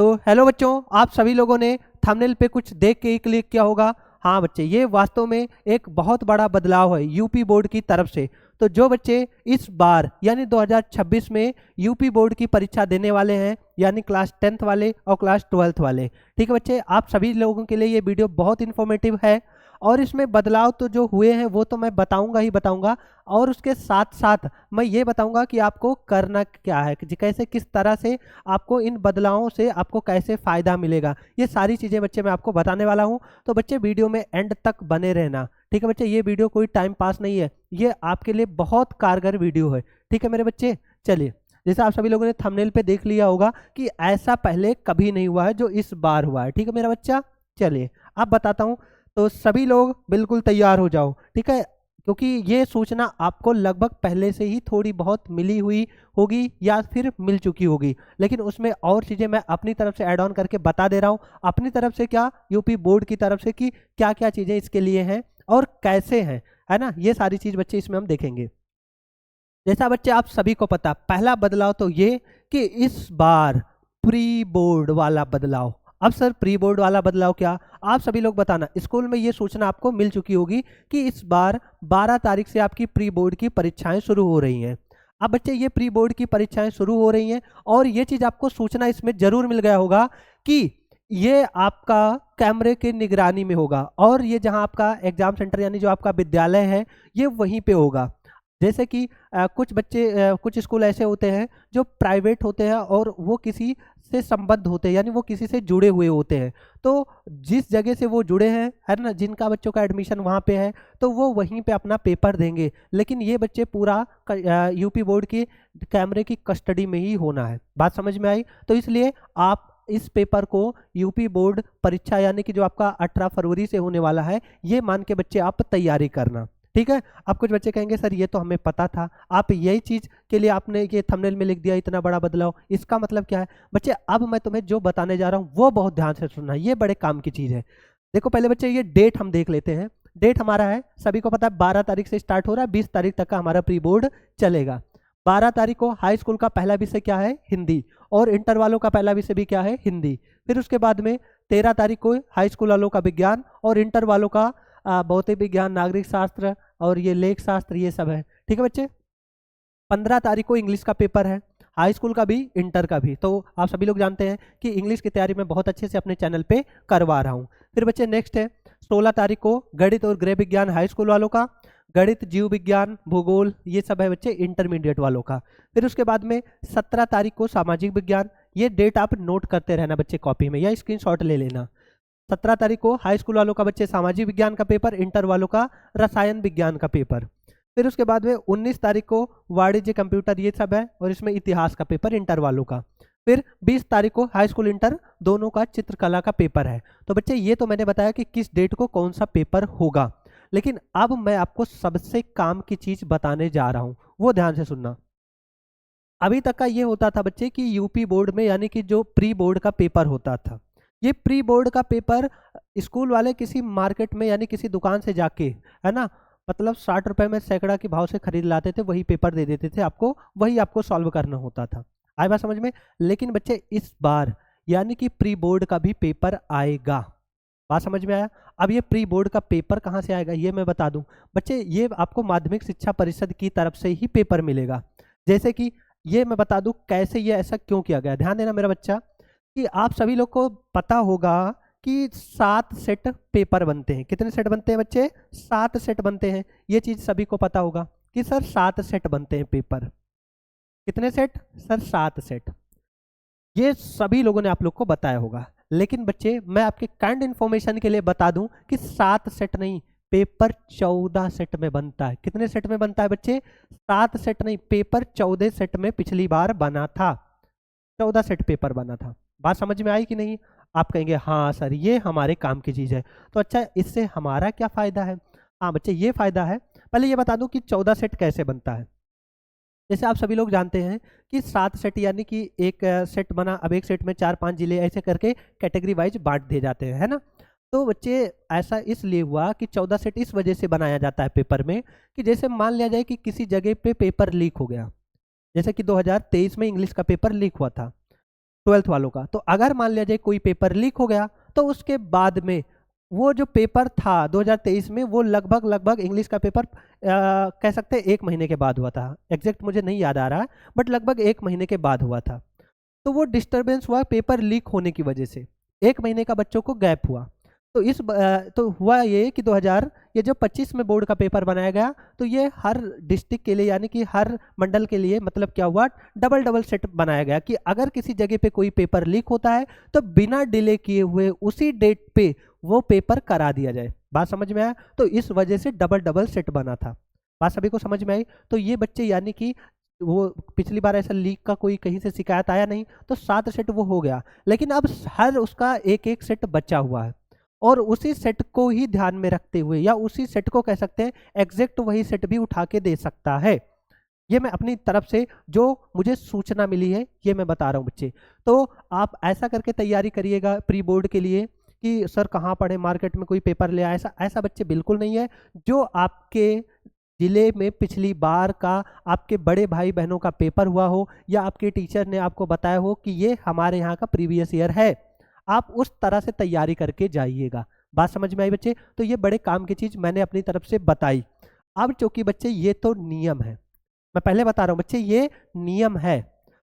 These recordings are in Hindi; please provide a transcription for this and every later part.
तो हेलो बच्चों, आप सभी लोगों ने थंबनेल पे कुछ देख के ही क्लिक किया होगा। हाँ बच्चे, ये वास्तव में एक बहुत बड़ा बदलाव है यूपी बोर्ड की तरफ से। तो जो बच्चे इस बार यानी 2026 में यूपी बोर्ड की परीक्षा देने वाले हैं, यानी क्लास 10th वाले और क्लास 12th वाले, ठीक है बच्चे, आप सभी लोगों के लिए ये वीडियो बहुत इन्फॉर्मेटिव है। और इसमें बदलाव तो जो हुए हैं वो तो मैं बताऊंगा ही बताऊंगा, और उसके साथ साथ मैं ये बताऊंगा कि आपको करना क्या है, कि कैसे किस तरह से आपको इन बदलावों से आपको कैसे फ़ायदा मिलेगा। ये सारी चीज़ें बच्चे मैं आपको बताने वाला हूँ। तो बच्चे वीडियो में एंड तक बने रहना, ठीक है बच्चे। ये वीडियो कोई टाइम पास नहीं है, ये आपके लिए बहुत कारगर वीडियो है, ठीक है मेरे बच्चे। चलिए, जैसे आप सभी लोगों ने थंबनेल पे देख लिया होगा कि ऐसा पहले कभी नहीं हुआ है जो इस बार हुआ है, ठीक है मेरा बच्चा। चलिए अब बताता हूँ, तो सभी लोग बिल्कुल तैयार हो जाओ, ठीक है, क्योंकि ये सूचना आपको लगभग पहले से ही थोड़ी बहुत मिली हुई होगी या फिर मिल चुकी होगी, लेकिन उसमें और चीज़ें मैं अपनी तरफ से ऐड ऑन करके बता दे रहा हूँ। अपनी तरफ से क्या, यूपी बोर्ड की तरफ से कि क्या क्या चीज़ें इसके लिए हैं और कैसे हैं, है ना। ये सारी चीज़ बच्चे इसमें हम देखेंगे। जैसा बच्चे आप सभी को पता, पहला बदलाव तो ये कि इस बार प्री बोर्ड वाला बदलाव। अब सर प्री बोर्ड वाला बदलाव क्या, आप सभी लोग बताना। स्कूल में ये सूचना आपको मिल चुकी होगी कि इस बार 12 तारीख से आपकी प्री बोर्ड की परीक्षाएं शुरू हो रही हैं। अब बच्चे ये प्री बोर्ड की परीक्षाएं शुरू हो रही हैं, और ये चीज़ आपको सूचना इसमें जरूर मिल गया होगा कि ये आपका कैमरे की निगरानी में होगा, और ये जहां आपका एग्जाम सेंटर यानी जो आपका विद्यालय है ये वहीं पे होगा। जैसे कि कुछ बच्चे कुछ स्कूल ऐसे होते हैं जो प्राइवेट होते हैं और वो किसी से संबद्ध होते हैं, यानी वो किसी से जुड़े हुए होते हैं। तो जिस जगह से वो जुड़े हैं, है ना, जिनका बच्चों का एडमिशन वहाँ पे है, तो वो वहीं पे अपना पेपर देंगे। लेकिन ये बच्चे पूरा यूपी बोर्ड की कैमरे की कस्टडी में ही होना है। बात समझ में आई। तो इसलिए आप इस पेपर को यूपी बोर्ड परीक्षा यानी कि जो आपका 18 फरवरी से होने वाला है, ये मान के बच्चे आप तैयारी करना, ठीक है। अब कुछ बच्चे कहेंगे सर ये तो हमें पता था, आप यही चीज के लिए आपने ये थंबनेल में लिख दिया इतना बड़ा बदलाव, इसका मतलब क्या है। बच्चे अब मैं तुम्हें जो बताने जा रहा हूँ वो बहुत ध्यान से सुनना, ये बड़े काम की चीज है। देखो पहले बच्चे ये डेट हम देख लेते हैं। डेट हमारा है, सभी को पता है, 12 तारीख से स्टार्ट हो रहा है, 20 तारीख तक का हमारा प्री बोर्ड चलेगा। 12 तारीख को हाई स्कूल का पहला विषय क्या है, हिंदी, और इंटर वालों का पहला विषय भी क्या है, हिंदी। फिर उसके बाद में 13 तारीख को हाई स्कूल वालों का विज्ञान, और इंटर वालों का भौतिक विज्ञान, नागरिक शास्त्र और ये लेख शास्त्र, ये सब है, ठीक है बच्चे। 15 तारीख को इंग्लिश का पेपर है, हाई स्कूल का भी इंटर का भी। तो आप सभी लोग जानते हैं कि इंग्लिश की तैयारी मैं बहुत अच्छे से अपने चैनल पे करवा रहा हूँ। फिर बच्चे नेक्स्ट है 16 तारीख को गणित और गृह विज्ञान हाई स्कूल वालों का, गणित, जीव विज्ञान, भूगोल, ये सब है बच्चे इंटरमीडिएट वालों का। फिर उसके बाद में 17 तारीख को सामाजिक विज्ञान। ये डेट आप नोट करते रहना बच्चे कॉपी में या स्क्रीनशॉट ले लेना। 17 तारीख को हाई स्कूल वालों का बच्चे सामाजिक विज्ञान का पेपर, इंटर वालों का रसायन विज्ञान का पेपर। फिर उसके बाद में 19 तारीख को वाणिज्य, कंप्यूटर, ये सब है, और इसमें इतिहास का पेपर इंटर वालों का। फिर 20 तारीख को हाई स्कूल इंटर दोनों का चित्रकला का पेपर है। तो बच्चे ये तो मैंने बताया कि किस डेट को कौन सा पेपर होगा, लेकिन अब मैं आपको सबसे काम की चीज बताने जा रहा हूं, वो ध्यान से सुनना। अभी तक का ये होता था बच्चे कि यूपी बोर्ड में यानी कि जो प्री बोर्ड का पेपर होता था, ये प्री बोर्ड का पेपर स्कूल वाले किसी मार्केट में यानी किसी दुकान से जाके, है ना, मतलब 60 रुपए में सैकड़ा के भाव से खरीद लाते थे, वही पेपर दे देते थे आपको, वही आपको सॉल्व करना होता था। आए बात समझ में। लेकिन बच्चे इस बार यानी कि प्री बोर्ड का भी पेपर आएगा। बात समझ में आया। अब ये प्री बोर्ड का पेपर कहाँ से आएगा ये मैं बता दूं बच्चे, ये आपको माध्यमिक शिक्षा परिषद की तरफ से ही पेपर मिलेगा। जैसे कि ये मैं बता दूं कैसे ये ऐसा क्यों किया गया, ध्यान देना मेरा बच्चा, कि आप सभी लोग को पता होगा कि 7 सेट पेपर बनते हैं। कितने सेट बनते हैं बच्चे, 7 सेट बनते हैं। ये चीज सभी को पता होगा कि सर 7 सेट बनते हैं पेपर। कितने सेट सर, 7 सेट। ये सभी लोगों ने आप लोग को बताया होगा, लेकिन बच्चे मैं आपके काइंड इन्फॉर्मेशन के लिए बता दूं कि 7 सेट नहीं, पेपर 14 सेट में बनता है। कितने सेट में बनता है बच्चे, 7 सेट नहीं, पेपर 14 सेट में पिछली बार बना था, 14 सेट पेपर बना था। बात समझ में आई कि नहीं। आप कहेंगे हाँ सर ये हमारे काम की चीज़ है। तो अच्छा इससे हमारा क्या फ़ायदा है। हाँ बच्चे ये फ़ायदा है, पहले ये बता दूं कि 14 सेट कैसे बनता है। जैसे आप सभी लोग जानते हैं कि 7 सेट यानी कि एक सेट बना, अब एक सेट में 4-5 जिले ऐसे करके कैटेगरी वाइज बांट दिए जाते हैं, है ना। तो बच्चे ऐसा इसलिए हुआ कि 14 सेट इस वजह से बनाया जाता है पेपर में कि जैसे मान लिया जाए कि किसी जगह पे पेपर लीक हो गया, जैसे कि 2023 में इंग्लिश का पेपर लीक हुआ था। ट्वेल्थ वालों का। तो अगर मान लिया जाए कोई पेपर लीक हो गया तो उसके बाद में वो जो पेपर था 2023 में वो लगभग इंग्लिश का पेपर कह सकते हैं 1 महीने के बाद हुआ था, एग्जैक्ट मुझे नहीं याद आ रहा, बट लगभग 1 महीने के बाद हुआ था। तो वो डिस्टरबेंस हुआ पेपर लीक होने की वजह से, 1 महीने का बच्चों को गैप हुआ। तो तो हुआ ये कि 2000 ये जो 25 में बोर्ड का पेपर बनाया गया, तो ये हर डिस्ट्रिक्ट के लिए यानी कि हर मंडल के लिए मतलब क्या हुआ, डबल डबल सेट बनाया गया कि अगर किसी जगह पे कोई पेपर लीक होता है तो बिना डिले किए हुए उसी डेट पे वो पेपर करा दिया जाए। बात समझ में आया? तो इस वजह से डबल डबल सेट बना था। बात सभी को समझ में आई? तो ये बच्चे यानी कि वो पिछली बार ऐसा लीक का कोई कहीं से शिकायत आया नहीं, तो 7 सेट वो हो गया, लेकिन अब हर उसका एक एक सेट बचा हुआ है और उसी सेट को ही ध्यान में रखते हुए या उसी सेट को कह सकते हैं एग्जैक्ट वही सेट भी उठा के दे सकता है। ये मैं अपनी तरफ से जो मुझे सूचना मिली है ये मैं बता रहा हूँ बच्चे। तो आप ऐसा करके तैयारी करिएगा प्री बोर्ड के लिए कि सर कहाँ पढ़े, मार्केट में कोई पेपर ले आए, ऐसा ऐसा बच्चे बिल्कुल नहीं है। जो आपके जिले में पिछली बार का आपके बड़े भाई बहनों का पेपर हुआ हो या आपके टीचर ने आपको बताया हो कि ये हमारे यहाँ का प्रीवियस ईयर है, आप उस तरह से तैयारी करके जाइएगा। बात समझ में आई बच्चे? तो ये बड़े काम की चीज़ मैंने अपनी तरफ से बताई। अब चूंकि बच्चे ये तो नियम है, मैं पहले बता रहा हूँ बच्चे ये नियम है।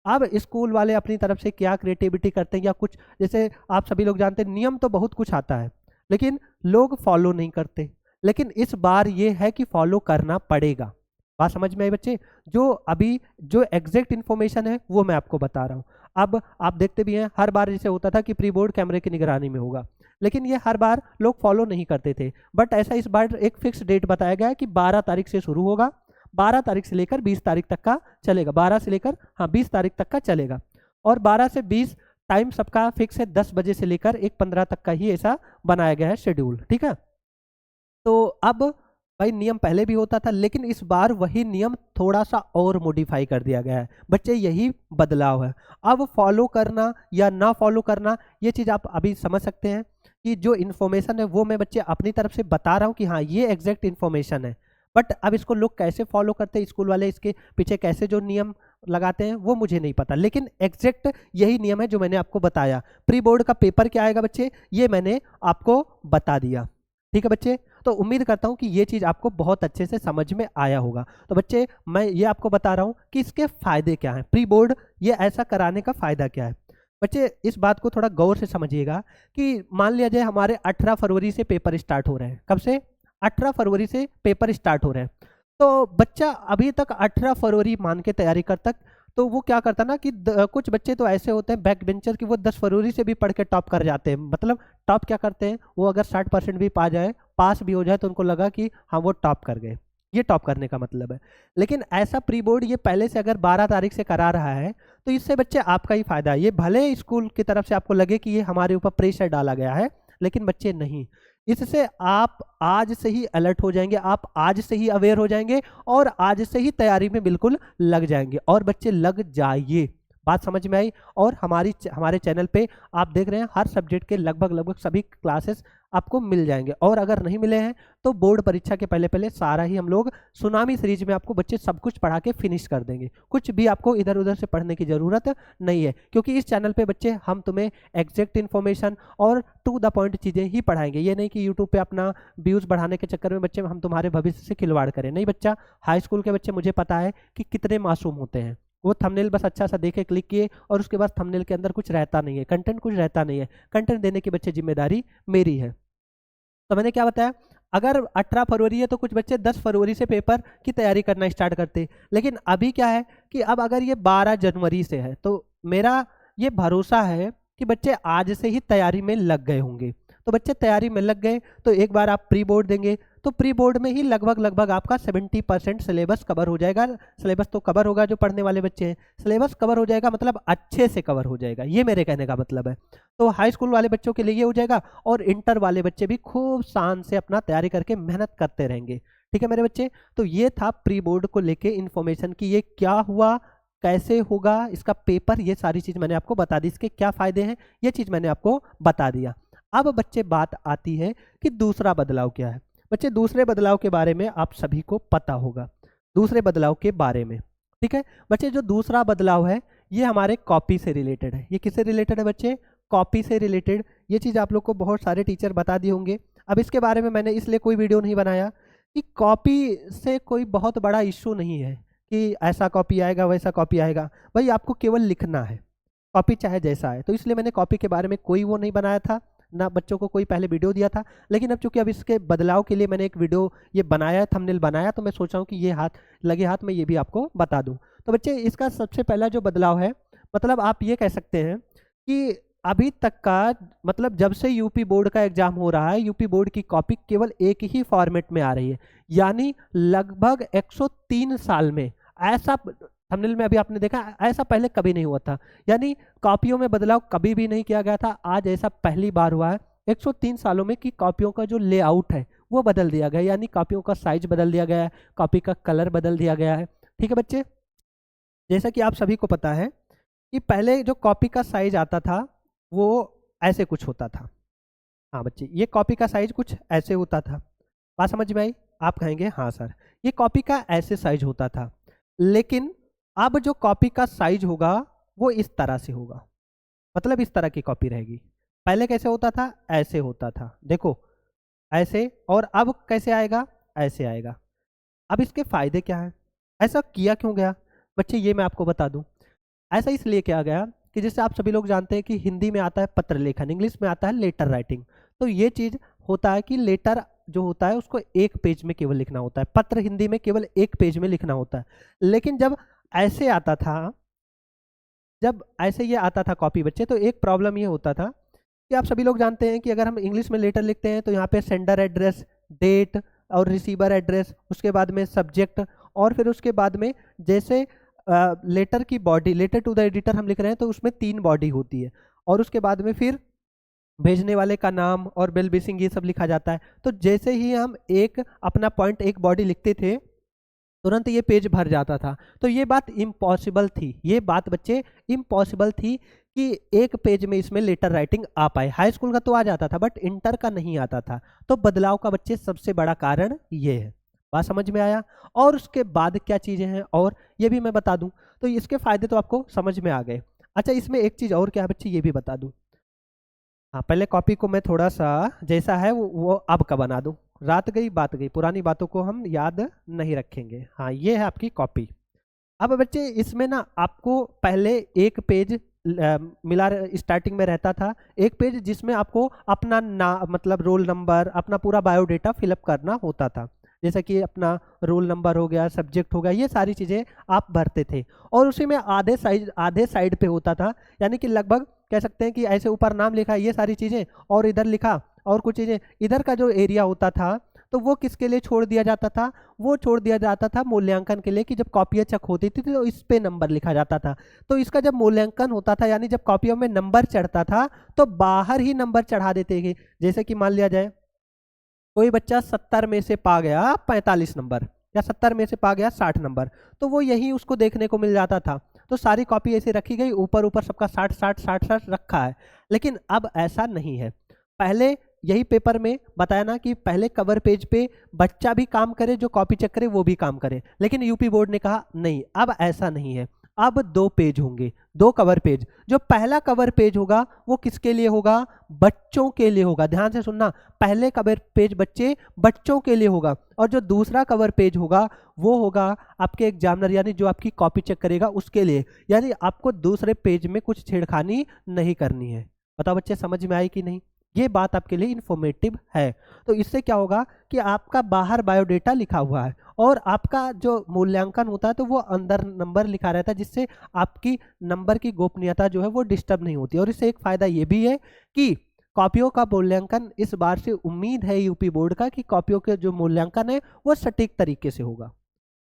अब स्कूल वाले अपनी तरफ से क्या क्रिएटिविटी करते हैं या कुछ, जैसे आप सभी लोग जानते हैं नियम तो बहुत कुछ आता है लेकिन लोग फॉलो नहीं करते, लेकिन इस बार ये है कि फॉलो करना पड़ेगा। बात समझ में आई बच्चे? जो अभी जो एग्जैक्ट इन्फॉर्मेशन है वो मैं आपको बता रहा हूँ। अब आप देखते भी हैं हर बार जैसे होता था कि प्री बोर्ड कैमरे की निगरानी में होगा, लेकिन ये हर बार लोग फॉलो नहीं करते थे। बट ऐसा इस बार एक फिक्स डेट बताया गया है कि 12 तारीख से शुरू होगा, 12 तारीख से लेकर 20 तारीख तक का चलेगा, 12 से लेकर 20 तारीख तक का चलेगा। और 12 से 20 टाइम सबका फिक्स है, 10 बजे से लेकर 1:15 तक का ही ऐसा बनाया गया है शेड्यूल, ठीक है। तो अब भाई नियम पहले भी होता था लेकिन इस बार वही नियम थोड़ा सा और मॉडिफाई कर दिया गया है बच्चे, यही बदलाव है। अब फॉलो करना या ना फॉलो करना ये चीज़ आप अभी समझ सकते हैं कि जो इन्फॉर्मेशन है वो मैं बच्चे अपनी तरफ से बता रहा हूँ कि हाँ ये एग्जैक्ट इन्फॉर्मेशन है। बट अब इसको लोग कैसे फॉलो करते हैं, स्कूल वाले इसके पीछे कैसे जो नियम लगाते हैं वो मुझे नहीं पता, लेकिन एग्जैक्ट यही नियम है जो मैंने आपको बताया। प्री बोर्ड का पेपर क्या आएगा बच्चे ये मैंने आपको बता दिया, ठीक है बच्चे। तो उम्मीद करता हूँ कि ये चीज़ आपको बहुत अच्छे से समझ में आया होगा। तो बच्चे मैं ये आपको बता रहा हूँ कि इसके फ़ायदे क्या हैं, प्री बोर्ड ये ऐसा कराने का फ़ायदा क्या है। बच्चे इस बात को थोड़ा गौर से समझिएगा कि मान लिया जाए हमारे 18 फरवरी से पेपर स्टार्ट हो रहे हैं। कब से? 18 फरवरी से पेपर स्टार्ट हो रहे हैं। तो बच्चा अभी तक 18 फरवरी मान के तैयारी करता, तो वो क्या करता ना कि कुछ बच्चे तो ऐसे होते हैं बैक बेंचर कि वो 10 फरवरी से भी पढ़ के टॉप कर जाते हैं। मतलब टॉप क्या करते हैं, वो अगर 60% भी पा जाए, पास भी हो जाए तो उनको लगा कि हाँ वो टॉप कर गए, ये टॉप करने का मतलब है। लेकिन ऐसा प्री बोर्ड ये पहले से अगर 12 तारीख से करा रहा है तो इससे बच्चे आपका ही फायदा है। ये भले स्कूल की तरफ से आपको लगे कि ये हमारे ऊपर प्रेशर डाला गया है, लेकिन बच्चे नहीं, इससे आप आज से ही अलर्ट हो जाएंगे, आप आज से ही अवेयर हो जाएंगे और आज से ही तैयारी में बिल्कुल लग जाएंगे। और बच्चे लग जाइए, बात समझ में आई। और हमारे चैनल पे आप देख रहे हैं हर सब्जेक्ट के लगभग सभी क्लासेस आपको मिल जाएंगे। और अगर नहीं मिले हैं तो बोर्ड परीक्षा के पहले पहले सारा ही हम लोग सुनामी सीरीज में आपको बच्चे सब कुछ पढ़ा के फिनिश कर देंगे। कुछ भी आपको इधर उधर से पढ़ने की ज़रूरत नहीं है, क्योंकि इस चैनल पे बच्चे हम तुम्हें एग्जैक्ट इन्फॉर्मेशन और टू द पॉइंट चीज़ें ही पढ़ाएंगे। ये नहीं कि यूट्यूब पे अपना व्यूज़ बढ़ाने के चक्कर में बच्चे हम तुम्हारे भविष्य से खिलवाड़ करें। नहीं बच्चा, हाई स्कूल के बच्चे मुझे पता है कि कितने मासूम होते हैं। वो थंबनेल बस अच्छा सा देखे, क्लिक किए और उसके बाद थंबनेल के अंदर कुछ रहता नहीं है, कंटेंट कुछ रहता नहीं है। कंटेंट देने की बच्चे जिम्मेदारी मेरी है। तो मैंने क्या बताया, अगर 18 फरवरी है तो कुछ बच्चे 10 फरवरी से पेपर की तैयारी करना स्टार्ट करते, लेकिन अभी क्या है कि अब अगर ये 12 जनवरी से है तो मेरा ये भरोसा है कि बच्चे आज से ही तैयारी में लग गए होंगे। तो बच्चे तैयारी में लग गए तो एक बार आप प्री बोर्ड देंगे तो प्री बोर्ड में ही लगभग आपका 70% सिलेबस कवर हो जाएगा। सिलेबस तो कवर होगा, जो पढ़ने वाले बच्चे हैं सिलेबस कवर हो जाएगा, मतलब अच्छे से कवर हो जाएगा, ये मेरे कहने का मतलब है। तो हाई स्कूल वाले बच्चों के लिए ये हो जाएगा और इंटर वाले बच्चे भी खूब शान से अपना तैयारी करके मेहनत करते रहेंगे। ठीक है मेरे बच्चे, तो ये था प्री बोर्ड को लेके इन्फॉर्मेशन की, ये क्या हुआ, कैसे होगा इसका पेपर, ये सारी चीज़ मैंने आपको बता दी। इसके क्या फ़ायदे हैं ये चीज़ मैंने आपको बता दिया। अब बच्चे बात आती है कि दूसरा बदलाव क्या है। बच्चे दूसरे बदलाव के बारे में आप सभी को पता होगा, दूसरे बदलाव के बारे में। ठीक है बच्चे, जो दूसरा बदलाव है ये हमारे कॉपी से रिलेटेड है। ये किससे रिलेटेड है बच्चे? कॉपी से रिलेटेड। ये चीज़ आप लोग को बहुत सारे टीचर बता दिए होंगे। अब इसके बारे में मैंने इसलिए कोई वीडियो नहीं बनाया कि कॉपी से कोई बहुत बड़ा इशू नहीं है कि ऐसा कॉपी आएगा वैसा कॉपी आएगा। भाई आपको केवल लिखना है, कॉपी चाहे जैसा है। तो इसलिए मैंने कॉपी के बारे में कोई वो नहीं बनाया था, ना बच्चों को कोई पहले वीडियो दिया था। लेकिन अब चूंकि अब इसके बदलाव के लिए मैंने एक वीडियो ये बनाया, थंबनेल बनाया, तो मैं सोच रहा हूँ कि ये लगे हाथ में ये भी आपको बता दूँ। तो बच्चे इसका सबसे पहला जो बदलाव है, मतलब आप ये कह सकते हैं कि अभी तक का, मतलब जब से यूपी बोर्ड का एग्जाम हो रहा है, यूपी बोर्ड की कॉपी केवल एक ही फॉर्मेट में आ रही है। यानी लगभग 103 साल में ऐसा, थंबनेल में अभी आपने देखा, ऐसा पहले कभी नहीं हुआ था। यानी कॉपियों में बदलाव कभी भी नहीं किया गया था, आज ऐसा पहली बार हुआ है 103 सालों में कि कॉपियों का जो लेआउट है वो बदल दिया गया है। यानी कॉपियों का साइज बदल दिया गया है, कॉपी का कलर बदल दिया गया है। ठीक है बच्चे, जैसा कि आप सभी को पता है कि पहले जो कॉपी का साइज आता था वो ऐसे कुछ होता था। हाँ बच्चे, ये कॉपी का साइज कुछ ऐसे होता था। बात समझ में आई? आप कहेंगे हाँ सर, ये कॉपी का ऐसे साइज होता था। लेकिन अब जो कॉपी का साइज होगा वो इस तरह से होगा, मतलब इस तरह की कॉपी रहेगी। पहले कैसे होता था? ऐसे होता था, देखो ऐसे। और अब कैसे आएगा? ऐसे आएगा। अब इसके फायदे क्या है? ऐसा किया क्यों गया बच्चे, ये मैं आपको बता दूं। ऐसा इसलिए किया गया कि जैसे आप सभी लोग जानते हैं कि हिंदी में आता है पत्र लेखन, इंग्लिश में आता है लेटर राइटिंग। तो ये चीज़ होता है कि लेटर जो होता है उसको एक पेज में केवल लिखना होता है, पत्र हिंदी में केवल एक पेज में लिखना होता है। लेकिन जब ऐसे आता था, जब ऐसे ये आता था कॉपी बच्चे, तो एक प्रॉब्लम ये होता था कि आप सभी लोग जानते हैं कि अगर हम इंग्लिश में लेटर लिखते हैं तो यहाँ पे सेंडर एड्रेस, डेट और रिसीवर एड्रेस, उसके बाद में सब्जेक्ट, और फिर उसके बाद में जैसे लेटर की body, letter to the editor हम लिख रहे हैं तो उसमें 3 बॉडी होती है, और उसके बाद में फिर भेजने वाले का नाम और बेल बिसिंग ये सब लिखा जाता है। तो जैसे ही हम एक अपना पॉइंट, एक बॉडी लिखते थे, तुरंत ये पेज भर जाता था। तो ये बात इम्पॉसिबल थी, ये बात बच्चे इम्पॉसिबल थी कि एक पेज में इसमें लेटर राइटिंग आ पाए। हाई स्कूल का तो आ जाता था बट इंटर का नहीं आता था। तो बदलाव का बच्चे सबसे बड़ा कारण ये है। बात समझ में आया? और उसके बाद क्या चीज़ें हैं और ये भी मैं बता दूं। तो इसके फायदे तो आपको समझ में आ गए। अच्छा, इसमें एक चीज़ और क्या है बच्चे, ये भी बता दूं। हाँ, पहले कॉपी को मैं थोड़ा सा जैसा है वो अब का बना दूं। रात गई बात गई, पुरानी बातों को हम याद नहीं रखेंगे। हाँ, ये है आपकी कॉपी। अब बच्चे इसमें ना आपको पहले एक पेज मिला, स्टार्टिंग में रहता था एक पेज जिसमें आपको अपना मतलब रोल नंबर, अपना पूरा बायोडेटा फिलअप करना होता था। जैसा कि अपना रोल नंबर हो गया, सब्जेक्ट हो गया, ये सारी चीज़ें आप भरते थे। और उसी में आधे साइड पे होता था, यानी कि लगभग कह सकते हैं कि ऐसे ऊपर नाम लिखा, ये सारी चीज़ें, और इधर लिखा और कुछ चीज़ें। इधर का जो एरिया होता था तो वो किसके लिए छोड़ दिया जाता था? वो छोड़ दिया जाता था मूल्यांकन के लिए, कि जब कॉपियाँ चेक होती थी तो इस पे नंबर लिखा जाता था। तो इसका जब मूल्यांकन होता था, यानी जब कॉपियों में नंबर चढ़ता था तो बाहर ही नंबर चढ़ा देते थे। जैसे कि मान लिया जाए कोई बच्चा 70 में से पा गया 45 नंबर, या 70 में से पा गया 60 नंबर, तो वो यही उसको देखने को मिल जाता था। तो सारी कॉपी ऐसे रखी गई, ऊपर ऊपर सबका 60 60 60 60 रखा है। लेकिन अब ऐसा नहीं है। पहले यही पेपर में बताया ना कि पहले कवर पेज पे बच्चा भी काम करे, जो कॉपी चेक करे वो भी काम करे। लेकिन यूपी बोर्ड ने कहा नहीं, अब ऐसा नहीं है। अब 2 पेज होंगे, 2 कवर पेज। जो पहला कवर पेज होगा वो किसके लिए होगा? बच्चों के लिए होगा। ध्यान से सुनना, पहले कवर पेज बच्चों के लिए होगा, और जो दूसरा कवर पेज होगा वो होगा आपके एग्जामिनर, यानी जो आपकी कॉपी चेक करेगा उसके लिए। यानी आपको दूसरे पेज में कुछ छेड़खानी नहीं करनी है। बताओ बच्चे, समझ में आई कि नहीं? ये बात आपके लिए इंफॉर्मेटिव है। तो इससे क्या होगा कि आपका बाहर बायोडेटा लिखा हुआ है और आपका जो मूल्यांकन होता है तो वो अंदर नंबर लिखा रहता है, जिससे आपकी नंबर की गोपनीयता जो है वो डिस्टर्ब नहीं होती। और इससे एक फायदा ये भी है कि कॉपियों का मूल्यांकन इस बार से उम्मीद है यूपी बोर्ड का कि कॉपियों के जो मूल्यांकन है वो सटीक तरीके से होगा।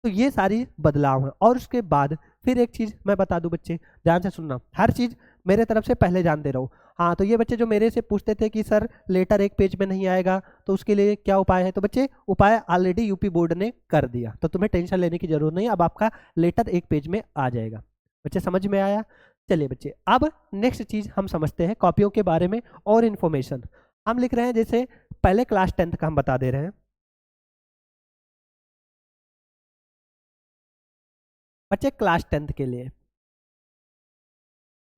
तो ये सारी बदलाव हैं। और उसके बाद फिर एक चीज़ मैं बता दूं बच्चे, ध्यान से सुनना, हर चीज़ मेरे तरफ से पहले जानते रहो। हाँ, तो ये बच्चे जो मेरे से पूछते थे कि सर लेटर एक पेज में नहीं आएगा तो उसके लिए क्या उपाय है, तो बच्चे उपाय ऑलरेडी यूपी बोर्ड ने कर दिया, तो तुम्हें टेंशन लेने की जरूरत नहीं। अब आपका लेटर एक पेज में आ जाएगा। बच्चे समझ में आया? चलिए बच्चे, अब नेक्स्ट चीज़ हम समझते हैं कॉपियों के बारे में और इन्फॉर्मेशन हम लिख रहे हैं। जैसे पहले क्लास 10th का हम बता दे रहे हैं बच्चे, क्लास 10th के लिए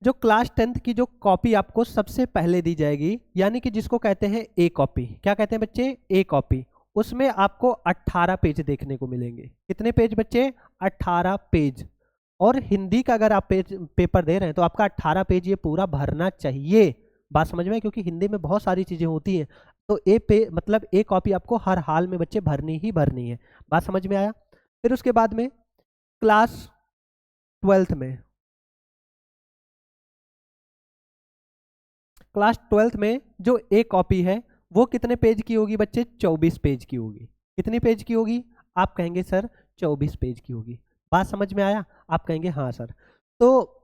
जो क्लास 10th की जो कॉपी आपको सबसे पहले दी जाएगी, यानी कि जिसको कहते हैं ए कॉपी, क्या कहते हैं बच्चे, ए कॉपी, उसमें आपको 18 पेज देखने को मिलेंगे। कितने पेज बच्चे, 18 पेज। और हिंदी का अगर आप पेपर दे रहे हैं तो आपका 18 पेज ये पूरा भरना चाहिए। बात समझ में, क्योंकि हिंदी में बहुत सारी चीज़ें होती हैं, तो मतलब ए कॉपी आपको हर हाल में बच्चे भरनी ही भरनी है। बात समझ में आया। फिर उसके बाद में क्लास 12th में, क्लास 12th में जो ए कॉपी है वो कितने पेज की होगी बच्चे, 24 पेज की होगी। कितनी पेज की होगी, आप कहेंगे सर 24 पेज की होगी। बात समझ में आया, आप कहेंगे हाँ सर। तो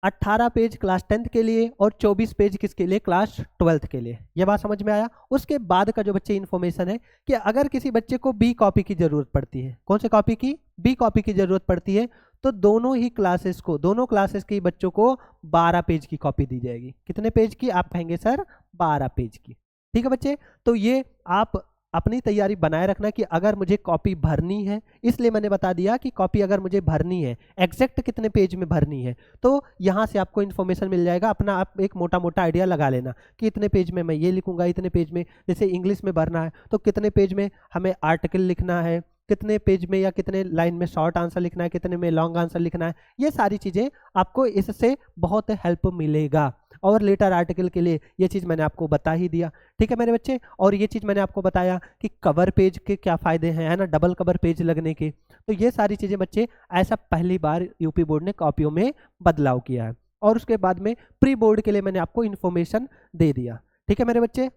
18 पेज क्लास 10th के लिए और 24 पेज किसके लिए, क्लास 12th के लिए। ये बात समझ में आया। उसके बाद का जो बच्चे इन्फॉर्मेशन है कि अगर किसी बच्चे को बी कॉपी की जरूरत पड़ती है, कौन से कॉपी की, बी कॉपी की जरूरत पड़ती है, तो दोनों ही क्लासेस को, दोनों क्लासेस के बच्चों को 12 पेज की कॉपी दी जाएगी। कितने पेज की, आप कहेंगे सर 12 पेज की। ठीक है बच्चे, तो ये आप अपनी तैयारी बनाए रखना कि अगर मुझे कॉपी भरनी है, इसलिए मैंने बता दिया कि कॉपी अगर मुझे भरनी है, एग्जैक्ट कितने पेज में भरनी है, तो यहाँ से आपको इन्फॉर्मेशन मिल जाएगा। अपना आप एक मोटा मोटा आइडिया लगा लेना कि इतने पेज में मैं ये लिखूंगा, इतने पेज में, जैसे इंग्लिश में भरना है तो कितने पेज में हमें आर्टिकल लिखना है, कितने पेज में या कितने लाइन में शॉर्ट आंसर लिखना है, कितने में लॉन्ग आंसर लिखना है। ये सारी चीज़ें आपको इससे बहुत हेल्प मिलेगा। और लेटर आर्टिकल के लिए ये चीज़ मैंने आपको बता ही दिया। ठीक है मेरे बच्चे, और ये चीज़ मैंने आपको बताया कि कवर पेज के क्या फ़ायदे हैं, है ना, डबल कवर पेज लगने के। तो ये सारी चीज़ें बच्चे, ऐसा पहली बार यूपी बोर्ड ने कॉपियों में बदलाव किया है। और उसके बाद में प्री बोर्ड के लिए मैंने आपको इन्फॉर्मेशन दे दिया। ठीक है मेरे बच्चे,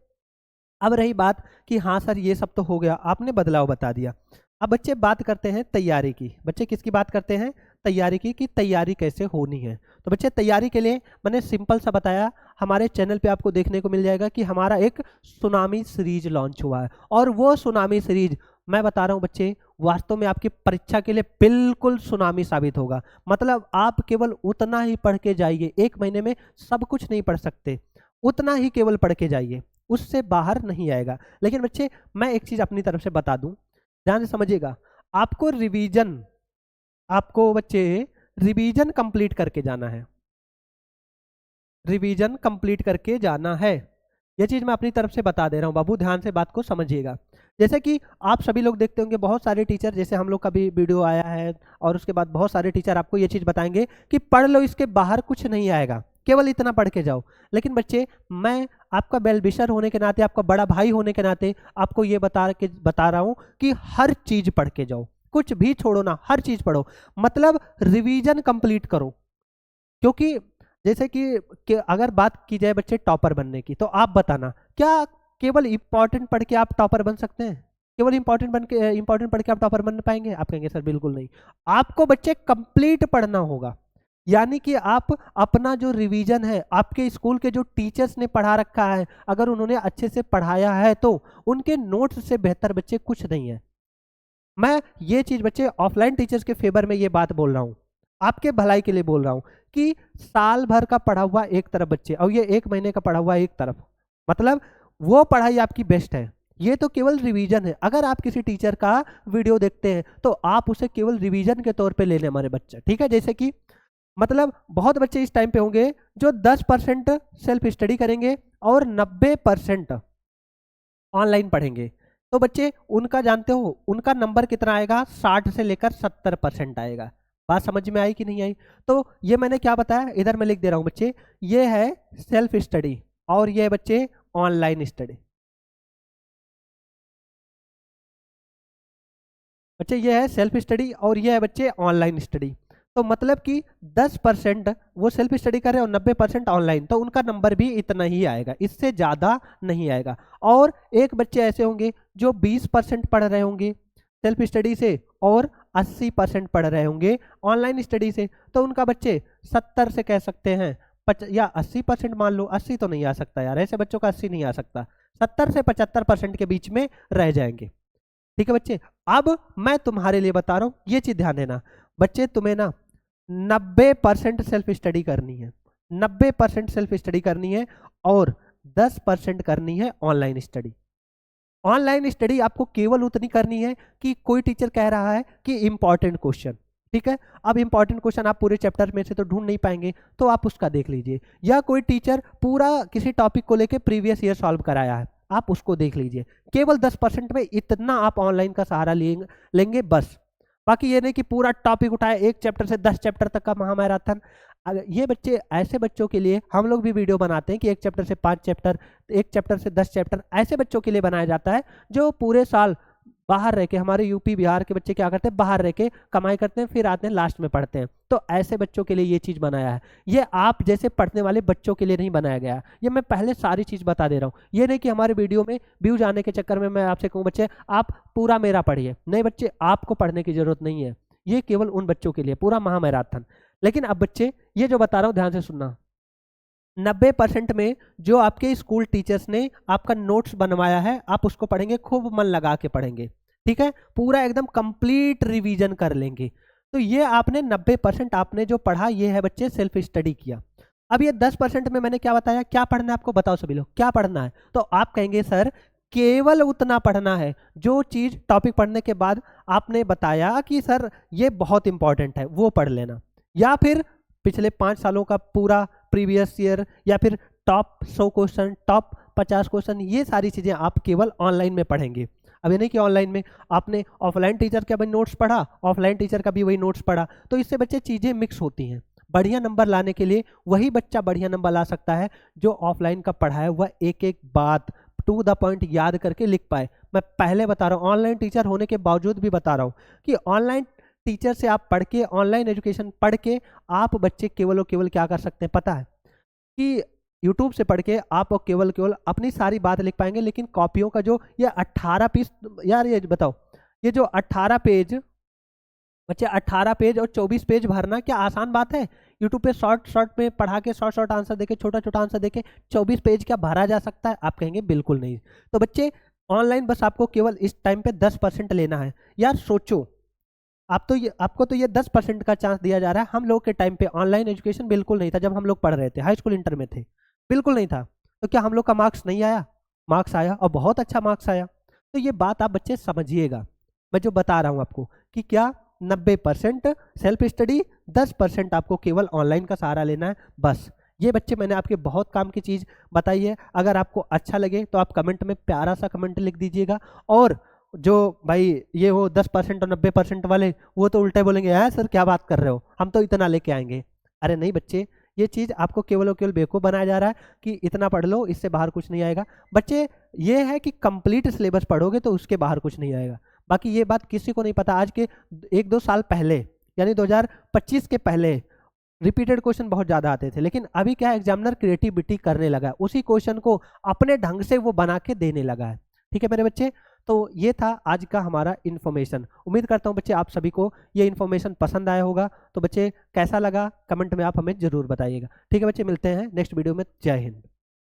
अब रही बात कि हाँ सर ये सब तो हो गया, आपने बदलाव बता दिया। अब बच्चे बात करते हैं तैयारी की। बच्चे किसकी बात करते हैं, तैयारी की, कि तैयारी कैसे होनी है। तो बच्चे तैयारी के लिए मैंने सिंपल सा बताया, हमारे चैनल पे आपको देखने को मिल जाएगा कि हमारा एक सुनामी सीरीज लॉन्च हुआ है। और वो सुनामी सीरीज मैं बता रहा हूँ बच्चे, वास्तव में आपकी परीक्षा के लिए बिल्कुल सुनामी साबित होगा। मतलब आप केवल उतना ही पढ़ के जाइए, एक महीने में सब कुछ नहीं पढ़ सकते, उतना ही केवल पढ़ के जाइए, उससे बाहर नहीं आएगा। लेकिन बच्चे मैं एक चीज़ अपनी तरफ से बता दूं, ध्यान से समझिएगा, आपको रिवीजन, आपको बच्चे रिवीजन कंप्लीट करके जाना है, रिवीजन कंप्लीट करके जाना है। ये चीज़ मैं अपनी तरफ से बता दे रहा हूँ बाबू, ध्यान से बात को समझिएगा। जैसे कि आप सभी लोग देखते होंगे बहुत सारे टीचर, जैसे हम लोग का भी वीडियो आया है, और उसके बाद बहुत सारे टीचर आपको ये चीज़ बताएंगे कि पढ़ लो, इसके बाहर कुछ नहीं आएगा, केवल इतना पढ़ के जाओ। लेकिन बच्चे मैं आपका वेल विशर होने के नाते, आपका बड़ा भाई होने के नाते आपको ये बता रहा हूँ कि हर चीज़ पढ़ के जाओ, कुछ भी छोड़ो ना, हर चीज़ पढ़ो, मतलब रिवीजन कंप्लीट करो। क्योंकि जैसे कि अगर बात की जाए बच्चे टॉपर बनने की, तो आप बताना क्या केवल इंपॉर्टेंट पढ़ के आप टॉपर बन सकते हैं, केवल इंपॉर्टेंट पढ़ के आप टॉपर बन पाएंगे? आप कहेंगे सर बिल्कुल नहीं। आपको बच्चे कंप्लीट पढ़ना होगा, यानी कि आप अपना जो रिवीजन है, आपके स्कूल के जो टीचर्स ने पढ़ा रखा है, अगर उन्होंने अच्छे से पढ़ाया है तो उनके नोट्स से बेहतर बच्चे कुछ नहीं है। मैं ये चीज बच्चे ऑफलाइन टीचर्स के फेवर में ये बात बोल रहा हूँ, आपके भलाई के लिए बोल रहा हूँ कि साल भर का पढ़ा हुआ एक तरफ बच्चे, और ये एक महीने का पढ़ा हुआ एक तरफ, मतलब वो पढ़ाई आपकी बेस्ट है। ये तो केवल रिवीजन है। अगर आप किसी टीचर का वीडियो देखते हैं तो आप उसे केवल रिवीजन के तौर पे ले लें हमारे बच्चे, ठीक है। जैसे कि मतलब बहुत बच्चे इस टाइम पे होंगे जो 10% सेल्फ स्टडी करेंगे और 90% ऑनलाइन पढ़ेंगे। तो बच्चे उनका जानते हो उनका नंबर कितना आएगा, 60 से लेकर 70% आएगा। बात समझ में आई कि नहीं आई? तो ये मैंने क्या बताया, इधर मैं लिख दे रहा हूँ बच्चे, ये है सेल्फ स्टडी और ये है बच्चे ऑनलाइन स्टडी। बच्चे ये है सेल्फ स्टडी और ये है बच्चे ऑनलाइन स्टडी। तो मतलब कि 10% वो सेल्फ स्टडी कर रहे हैं और 90% ऑनलाइन, तो उनका नंबर भी इतना ही आएगा, इससे ज़्यादा नहीं आएगा। और एक बच्चे ऐसे होंगे जो 20% पढ़ रहे होंगे सेल्फ स्टडी से और 80% पढ़ रहे होंगे ऑनलाइन स्टडी से, तो उनका बच्चे 70 से कह सकते हैं या 80% मान लो, 80 तो नहीं आ सकता यार, ऐसे बच्चों का 80 नहीं आ सकता, 70 से 75% के बीच में रह जाएंगे। ठीक है बच्चे, अब मैं तुम्हारे लिए बता रहा हूँ, ये चीज ध्यान देना बच्चे, तुम्हें ना 90% सेल्फ स्टडी करनी है, 90% सेल्फ स्टडी करनी है और 10% करनी है ऑनलाइन स्टडी। ऑनलाइन स्टडी आपको केवल उतनी करनी है कि कोई टीचर कह रहा है कि इंपॉर्टेंट क्वेश्चन, ठीक है। अब इंपॉर्टेंट क्वेश्चन आप पूरे चैप्टर में से तो ढूंढ नहीं पाएंगे, तो आप उसका देख लीजिए, या कोई टीचर पूरा किसी टॉपिक को लेके प्रीवियस ईयर सॉल्व कराया है, आप उसको देख लीजिए। केवल 10% में इतना आप ऑनलाइन का सहारा लेंगे बस। बाकी ये नहीं कि पूरा टॉपिक उठाए, एक चैप्टर से 10 चैप्टर तक का महामैराथन। ये बच्चे, ऐसे बच्चों के लिए हम लोग भी वीडियो बनाते हैं कि एक चैप्टर से 5 चैप्टर, एक चैप्टर से 10 चैप्टर, ऐसे बच्चों के लिए बनाया जाता है जो पूरे साल बाहर रह के, हमारे यूपी बिहार के बच्चे क्या करते हैं, बाहर रह के कमाई करते हैं, फिर आते हैं लास्ट में पढ़ते हैं। तो ऐसे बच्चों के लिए ये चीज़ बनाया है, ये आप जैसे पढ़ने वाले बच्चों के लिए नहीं बनाया गया है। ये मैं पहले सारी चीज़ बता दे रहा हूँ। ये नहीं कि हमारे वीडियो में व्यूज आने के चक्कर में मैं आपसे कहूँ बच्चे आप पूरा मेरा पढ़िए, नहीं बच्चे, आपको पढ़ने की जरूरत नहीं है। ये केवल उन बच्चों के लिए पूरा महामैराथन। लेकिन अब बच्चे, ये जो बता रहा हूँ ध्यान से सुनना, 90% में जो आपके स्कूल टीचर्स ने आपका नोट्स बनवाया है, आप उसको पढ़ेंगे, खूब मन लगा के पढ़ेंगे, ठीक है, पूरा एकदम कंप्लीट रिवीजन कर लेंगे। तो ये आपने 90% आपने जो पढ़ा, ये है बच्चे सेल्फ स्टडी किया। अब ये 10% में मैंने क्या बताया, क्या पढ़ना है आपको, बताओ सभी लोग क्या पढ़ना है। तो आप कहेंगे सर केवल उतना पढ़ना है जो चीज़ टॉपिक पढ़ने के बाद आपने बताया कि सर ये बहुत इंपॉर्टेंट है, वो पढ़ लेना, या फिर पिछले 5 सालों का पूरा प्रीवियस ईयर, या फिर टॉप 100 क्वेश्चन, टॉप 50 क्वेश्चन, ये सारी चीज़ें आप केवल ऑनलाइन में पढ़ेंगे। अब ये नहीं कि ऑनलाइन में आपने ऑफलाइन टीचर का भी नोट्स पढ़ा, ऑफलाइन टीचर का भी वही नोट्स पढ़ा, तो इससे बच्चे चीज़ें मिक्स होती हैं। बढ़िया नंबर लाने के लिए वही बच्चा बढ़िया नंबर ला सकता है जो ऑफलाइन का पढ़ा है, वह एक एक बात टू द पॉइंट याद करके लिख पाए। मैं पहले बता रहा हूँ, ऑनलाइन टीचर होने के बावजूद भी बता रहा हूँ कि ऑनलाइन टीचर से आप पढ़ के, ऑनलाइन एजुकेशन पढ़ के, आप बच्चे केवल और केवल क्या कर सकते हैं पता है, कि यूट्यूब से पढ़ के आप केवल अपनी सारी बात लिख पाएंगे। लेकिन कॉपियों का जो ये 18 पीस, यार ये बताओ, ये जो 18 पेज बच्चे, 18 पेज और 24 पेज भरना क्या आसान बात है। यूट्यूब पे शॉर्ट में पढ़ा के शॉर्ट आंसर देके, छोटा छोटा आंसर देके 24 पेज क्या भरा जा सकता है, आप कहेंगे बिल्कुल नहीं। तो बच्चे ऑनलाइन बस आपको केवल इस टाइम पे 10% लेना है। यार सोचो, आपको तो ये 10% का चांस दिया जा रहा है। हम लोग के टाइम पे ऑनलाइन एजुकेशन बिल्कुल नहीं था, जब हम लोग पढ़ रहे थे, हाई स्कूल इंटर में थे, बिल्कुल नहीं था। तो क्या हम लोग का मार्क्स नहीं आया? मार्क्स आया, और बहुत अच्छा मार्क्स आया। तो ये बात आप बच्चे समझिएगा, मैं जो बता रहा हूँ आपको कि क्या 90% सेल्फ स्टडी, 10% आपको केवल ऑनलाइन का सहारा लेना है बस। ये बच्चे मैंने आपके बहुत काम की चीज़ बताई है। अगर आपको अच्छा लगे तो आप कमेंट में प्यारा सा कमेंट लिख दीजिएगा। और जो भाई ये हो 10% और 90% वाले, वो तो उल्टे बोलेंगे, है सर क्या बात कर रहे हो, हम तो इतना लेके आएंगे। अरे नहीं बच्चे, ये चीज़ आपको केवल और केवल बेवकूफ़ बनाया जा रहा है कि इतना पढ़ लो, इससे बाहर कुछ नहीं आएगा। बच्चे ये है कि कंप्लीट सिलेबस पढ़ोगे तो उसके बाहर कुछ नहीं आएगा। बाकी ये बात किसी को नहीं पता। आज के 1-2 साल पहले, यानी 2025 के पहले रिपीटेड क्वेश्चन बहुत ज़्यादा आते थे, लेकिन अभी क्या है, एग्जामिनर क्रिएटिविटी करने लगा है, उसी क्वेश्चन को अपने ढंग से वो बना के देने लगा है। ठीक है मेरे बच्चे, तो ये था आज का हमारा इन्फॉर्मेशन। उम्मीद करता हूँ बच्चे आप सभी को ये इन्फॉर्मेशन पसंद आया होगा। तो बच्चे कैसा लगा कमेंट में आप हमें ज़रूर बताइएगा। ठीक है बच्चे, मिलते हैं नेक्स्ट वीडियो में। जय हिंद।